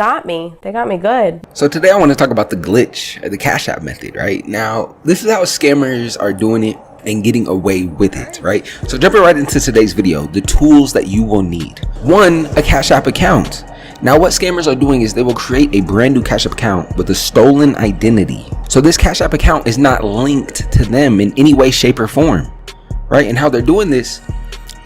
got me. They got me good. So today I want to talk about the glitch, or the Cash App method, right? Now, this is how scammers are doing it and getting away with it, right? So jumping right into today's video, the tools that you will need. One, a Cash App account. Now what scammers are doing is they will create a brand new Cash App account with a stolen identity. So this Cash App account is not linked to them in any way, shape, or form, right? And how they're doing this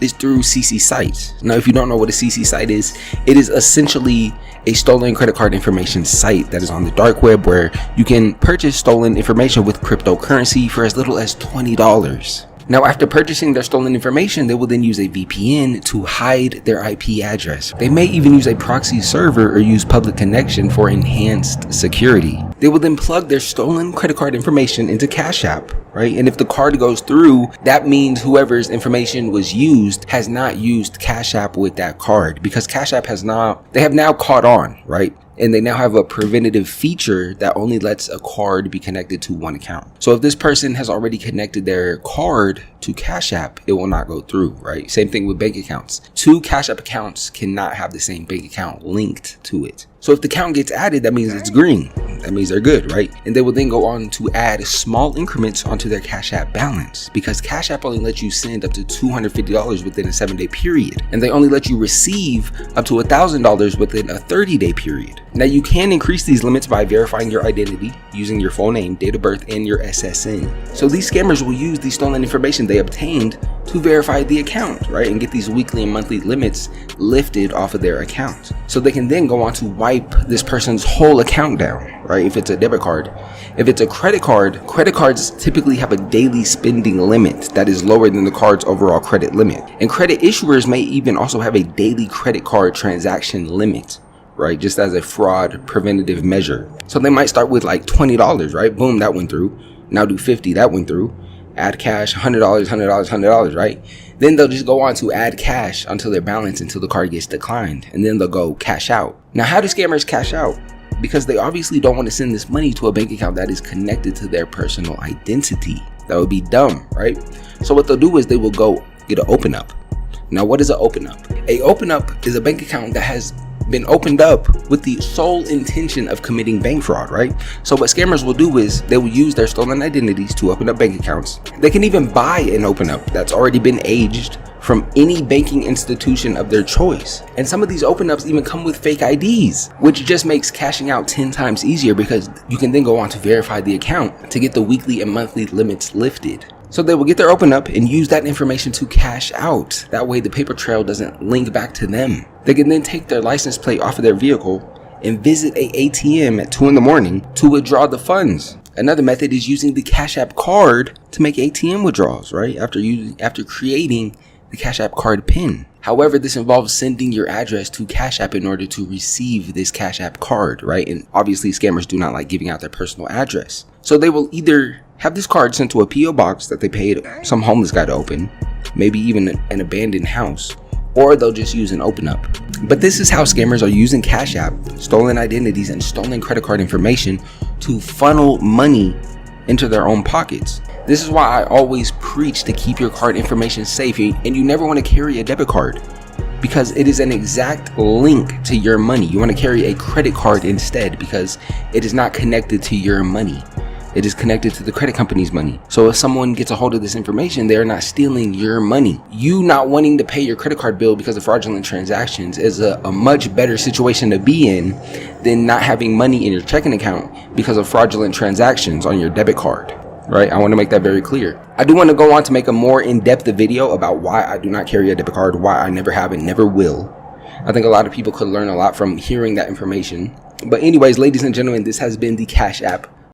is through CC sites. Now, if you don't know what a CC site is, it is essentially a stolen credit card information site that is on the dark web where you can purchase stolen information with cryptocurrency for as little as $20. Now, after purchasing their stolen information, they will then use a VPN to hide their IP address. They may even use a proxy server or use public connection for enhanced security. They will then plug their stolen credit card information into Cash App, right? And if the card goes through, that means whoever's information was used has not used Cash App with that card, because Cash App they have now caught on, right? And they now have a preventative feature that only lets a card be connected to one account. So if this person has already connected their card to Cash App, it will not go through, right? Same thing with bank accounts. Two Cash App accounts cannot have the same bank account linked to it. So if the account gets added, that means it's green. That means they're good, right? And they will then go on to add small increments onto their Cash App balance, because Cash App only lets you send up to $250 within a 7-day period. And they only let you receive up to $1,000 within a 30-day period. Now you can increase these limits by verifying your identity using your full name, date of birth, and your SSN. So these scammers will use the stolen information they obtained to verify the account, right? And get these weekly and monthly limits lifted off of their account. So they can then go on to wipe this person's whole account down, right? If it's a debit card. If it's a credit card, credit cards typically have a daily spending limit that is lower than the card's overall credit limit. And credit issuers may even also have a daily credit card transaction limit, right? Just as a fraud preventative measure. So they might start with like $20, right? Boom, that went through. Now do 50, that went through. Add cash, $100, $100, right? Then they'll just go on to add cash until their balance, until the card gets declined. And then they'll go cash out. Now, how do scammers cash out? Because they obviously don't want to send this money to a bank account that is connected to their personal identity. That would be dumb, right? So what they'll do is they will go get an open up. Now, what is an open up? A open up is a bank account that has been opened up with the sole intention of committing bank fraud, right? So what scammers will do is they will use their stolen identities to open up bank accounts. They can even buy an open up that's already been aged from any banking institution of their choice. And some of these open ups even come with fake IDs, which just makes cashing out 10 times easier, because you can then go on to verify the account to get the weekly and monthly limits lifted. So they will get their open up and use that information to cash out. That way the paper trail doesn't link back to them. They can then take their license plate off of their vehicle and visit a ATM at 2 in the morning to withdraw the funds. Another method is using the Cash App card to make ATM withdrawals, right? After creating the Cash App card PIN. However, this involves sending your address to Cash App in order to receive this Cash App card, right? And obviously scammers do not like giving out their personal address. So they will either have this card sent to a PO box that they paid some homeless guy to open, maybe even an abandoned house, or they'll just use an open up. But this is how scammers are using Cash App, stolen identities, and stolen credit card information to funnel money into their own pockets. This is why I always preach to keep your card information safe, and you never want to carry a debit card, because it is an exact link to your money. You want to carry a credit card instead, because it is not connected to your money. It is connected to the credit company's money. So if someone gets a hold of this information, they're not stealing your money. You not wanting to pay your credit card bill because of fraudulent transactions is a much better situation to be in than not having money in your checking account because of fraudulent transactions on your debit card, right? I want to make that very clear. I do want to go on to make a more in-depth video about why I do not carry a debit card, why I never have and never will. I think a lot of people could learn a lot from hearing that information. But anyways, ladies and gentlemen, this has been the Cash App